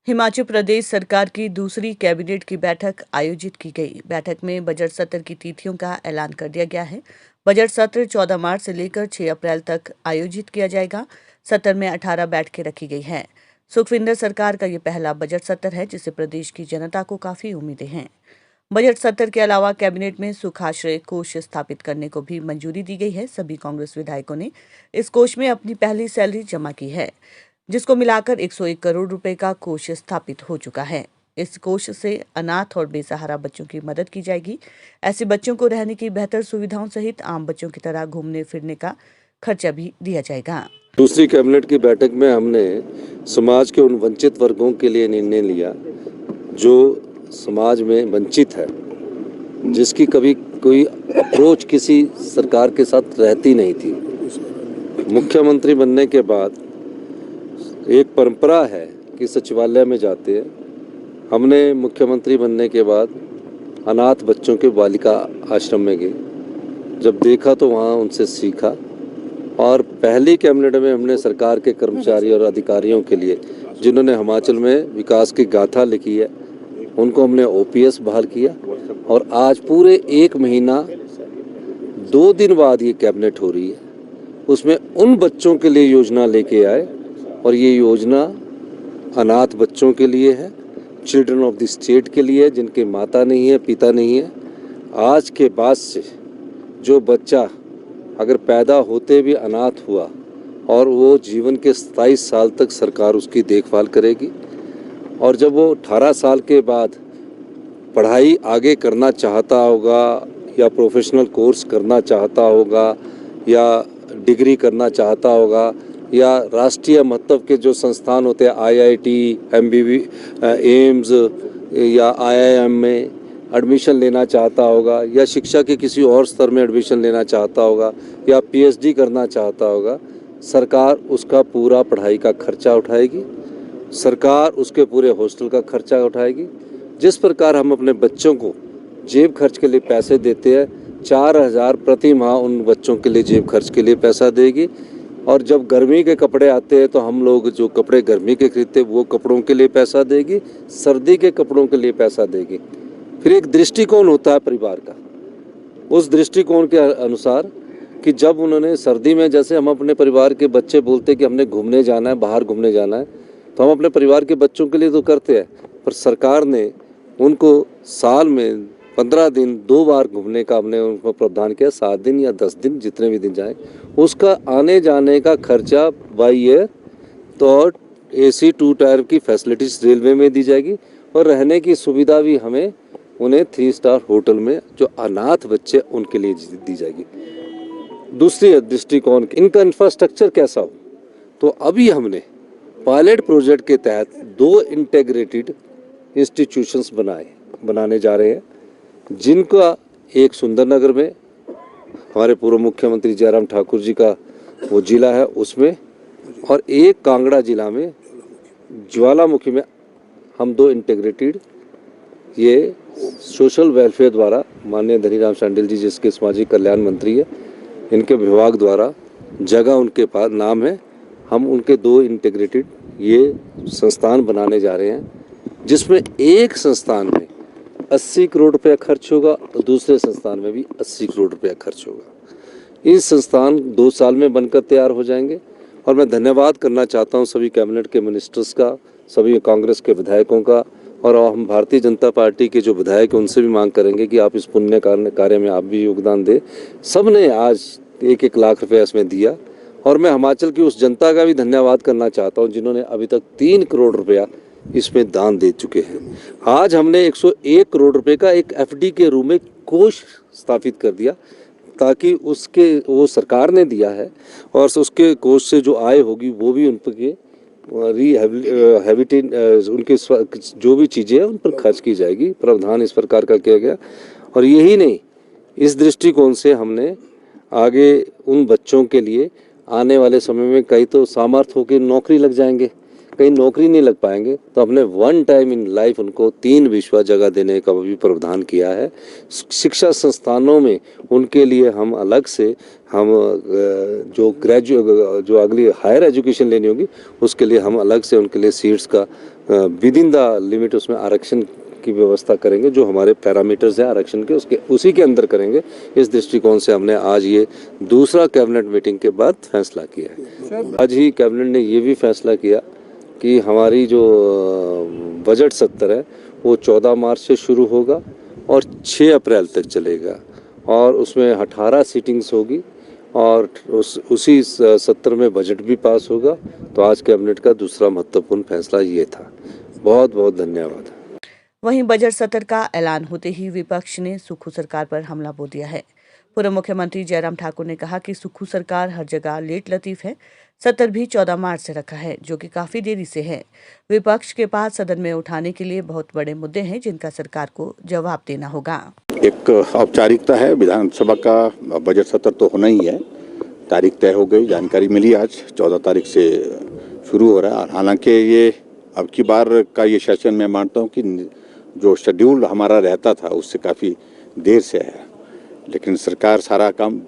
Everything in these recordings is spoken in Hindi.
हिमाचल प्रदेश सरकार की दूसरी कैबिनेट की बैठक आयोजित की गई। बैठक में बजट सत्र की तिथियों का ऐलान कर दिया गया है। बजट सत्र 14 मार्च से लेकर 6 अप्रैल तक आयोजित किया जाएगा। सत्र में 18 बैठकें रखी गई हैं। सुखविंदर सरकार का ये पहला बजट सत्र है, जिससे प्रदेश की जनता को काफी उम्मीदें हैं। बजट सत्र के अलावा कैबिनेट में सुखाश्रय कोष स्थापित करने को भी मंजूरी दी गई है। सभी कांग्रेस विधायकों ने इस कोष में अपनी पहली सैलरी जमा की है, जिसको मिलाकर 101 करोड़ रुपए का कोष स्थापित हो चुका है। इस कोष से अनाथ और बेसहारा बच्चों की मदद की जाएगी। ऐसे बच्चों को रहने की बेहतर सुविधाओं सहित आम बच्चों की तरह घूमने फिरने का खर्चा भी दिया जाएगा। दूसरी कैबिनेट की बैठक में हमने समाज के उन वंचित वर्गों के लिए निर्णय लिया जो समाज में वंचित है, जिसकी कभी कोई अप्रोच किसी सरकार के साथ रहती नहीं थी। मुख्यमंत्री बनने के बाद एक परंपरा है कि सचिवालय में जाते हैं। हमने मुख्यमंत्री बनने के बाद अनाथ बच्चों के बालिका आश्रम में गए। जब देखा तो वहाँ उनसे सीखा, और पहली कैबिनेट में हमने सरकार के कर्मचारी और अधिकारियों के लिए जिन्होंने हिमाचल में विकास की गाथा लिखी है, उनको हमने ओपीएस बहाल किया। और आज पूरे 1 महीना 2 दिन बाद ये कैबिनेट हो रही है। उसमें उन बच्चों के लिए योजना लेके आए, और ये योजना अनाथ बच्चों के लिए है, चिल्ड्रन ऑफ द स्टेट के लिए, जिनके माता नहीं है, पिता नहीं है। आज के बाद से जो बच्चा अगर पैदा होते भी अनाथ हुआ और वो जीवन के 27 साल तक सरकार उसकी देखभाल करेगी, और जब वो 18 साल के बाद पढ़ाई आगे करना चाहता होगा या प्रोफेशनल कोर्स करना चाहता होगा या डिग्री करना चाहता होगा या राष्ट्रीय महत्व के जो संस्थान होते हैं आईआईटी, एमबीबी, एम्स या आईआईएम में एडमिशन लेना चाहता होगा या शिक्षा के किसी और स्तर में एडमिशन लेना चाहता होगा या पीएचडी करना चाहता होगा, सरकार उसका पूरा पढ़ाई का खर्चा उठाएगी। सरकार उसके पूरे हॉस्टल का खर्चा उठाएगी। जिस प्रकार हम अपने बच्चों को जेब खर्च के लिए पैसे देते हैं, 4,000 प्रति माह उन बच्चों के लिए जेब खर्च के लिए पैसा देगी। और जब गर्मी के कपड़े आते हैं तो हम लोग जो कपड़े गर्मी के खरीदते वो कपड़ों के लिए पैसा देगी, सर्दी के कपड़ों के लिए पैसा देगी। फिर एक दृष्टिकोण होता है परिवार का, उस दृष्टिकोण के अनुसार कि जब उन्होंने सर्दी में, जैसे हम अपने परिवार के बच्चे बोलते कि हमने घूमने जाना है, बाहर घूमने जाना है, तो हम अपने परिवार के बच्चों के लिए तो करते हैं, पर सरकार ने उनको साल में 15 दिन 2 बार घूमने का हमने उनको प्रावधान किया। 7 दिन या 10 दिन, जितने भी दिन जाएं, उसका आने जाने का खर्चा बाई ईयर तो AC 2 टायर की फैसिलिटीज रेलवे में दी जाएगी, और रहने की सुविधा भी हमें उन्हें 3 स्टार होटल में जो अनाथ बच्चे उनके लिए दी जाएगी। दूसरी दृष्टिकोण, इनका इंफ्रास्ट्रक्चर कैसा हो, तो अभी हमने पायलट प्रोजेक्ट के तहत 2 इंटीग्रेटेड इंस्टीट्यूशंस बनाने जा रहे हैं, जिनका एक सुंदरनगर में हमारे पूर्व मुख्यमंत्री जयराम ठाकुर जी का वो जिला है उसमें, और एक कांगड़ा जिला में ज्वालामुखी में हम 2 इंटीग्रेटेड, ये सोशल वेलफेयर द्वारा माननीय धनीराम शांडिल जी, जिसके सामाजिक कल्याण मंत्री है, इनके विभाग द्वारा जगह उनके पास नाम है, हम उनके 2 इंटीग्रेटेड ये संस्थान बनाने जा रहे हैं, जिसमें एक संस्थान में 80 करोड़ रुपया खर्च होगा और दूसरे संस्थान में भी 80 करोड़ रुपया खर्च होगा। ये संस्थान 2 साल में बनकर तैयार हो जाएंगे। और मैं धन्यवाद करना चाहता हूँ सभी कैबिनेट के मिनिस्टर्स का, सभी कांग्रेस के विधायकों का, और हम भारतीय जनता पार्टी के जो विधायक हैं उनसे भी मांग करेंगे कि आप इस पुण्य कार्य में आप भी योगदान दें। सब ने आज 1-1 लाख रुपया इसमें दिया, और मैं हिमाचल की उस जनता का भी धन्यवाद करना चाहता हूँ जिन्होंने अभी तक 3 करोड़ रुपया इसमें दान दे चुके हैं। आज हमने 101 करोड़ रुपए का एक FD के रूप में कोष स्थापित कर दिया, ताकि वो सरकार ने दिया है, और उसके कोष से जो आय होगी वो भी उनके उनके जो भी चीज़ें हैं उन पर खर्च की जाएगी। प्रावधान इस प्रकार का किया गया। और यही नहीं, इस दृष्टिकोण से हमने आगे उन बच्चों के लिए आने वाले समय में कई तो सामर्थ्य होकर नौकरी लग जाएंगे, कहीं नौकरी नहीं लग पाएंगे, तो हमने 1 टाइम इन लाइफ उनको 3 विश्वा जगह देने का भी प्रावधान किया है। शिक्षा संस्थानों में उनके लिए हम अलग से हम जो अगली हायर एजुकेशन लेनी होगी उसके लिए हम अलग से उनके लिए सीट्स का विद इन द लिमिट उसमें आरक्षण की व्यवस्था करेंगे। जो हमारे पैरामीटर्स हैं आरक्षण के उसके उसी के अंदर करेंगे। इस दृष्टिकोण से हमने आज ये दूसरा कैबिनेट मीटिंग के बाद फैसला किया है। आज ही कैबिनेट ने ये भी फैसला किया कि हमारी जो बजट सत्र है वो 14 मार्च से शुरू होगा और 6 अप्रैल तक चलेगा और उसमें 18 सीटिंग्स होगी और उसी सत्र में बजट भी पास होगा। तो आज कैबिनेट का दूसरा महत्वपूर्ण फैसला ये था। बहुत बहुत धन्यवाद। वहीं बजट सत्र का ऐलान होते ही विपक्ष ने सुक्खू सरकार पर हमला बोल दिया है। पूर्व मुख्यमंत्री जयराम ठाकुर ने कहा कि सुक्खू सरकार हर जगह लेट लतीफ है। सत्र भी 14 मार्च से रखा है, जो कि काफी देरी से है। विपक्ष के पास सदन में उठाने के लिए बहुत बड़े मुद्दे हैं जिनका सरकार को जवाब देना होगा। एक औपचारिकता है, विधानसभा का बजट सत्र तो होना ही है। तारीख तय हो गई, जानकारी मिली आज 14 तारीख से शुरू हो रहा है। हालांकि ये अब की बार का ये सेशन मैं मानता हूँ कि जो शेड्यूल हमारा रहता था उससे काफ़ी देर से है, लेकिन सरकार सारा काम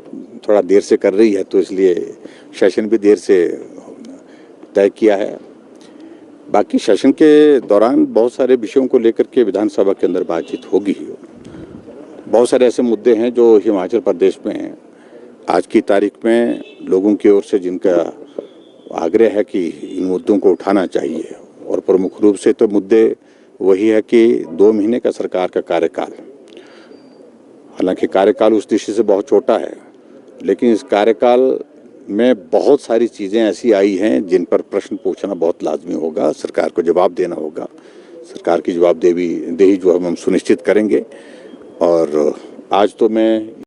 थोड़ा देर से कर रही है तो इसलिए सेशन भी देर से तय किया है। बाकी सेशन के दौरान बहुत सारे विषयों को लेकर के विधानसभा के अंदर बातचीत होगी। बहुत सारे ऐसे मुद्दे हैं जो हिमाचल प्रदेश में हैं। आज की तारीख में लोगों की ओर से जिनका आग्रह है कि इन मुद्दों को उठाना चाहिए और प्रमुख रूप से तो मुद्दे वही है कि 2 महीने का सरकार का कार्यकाल, हालांकि कार्यकाल उस दृष्टि से बहुत छोटा है, लेकिन इस कार्यकाल में बहुत सारी चीज़ें ऐसी आई हैं जिन पर प्रश्न पूछना बहुत लाजमी होगा। सरकार को जवाब देना होगा। सरकार की जवाबदेही जो हम सुनिश्चित करेंगे। और आज तो मैं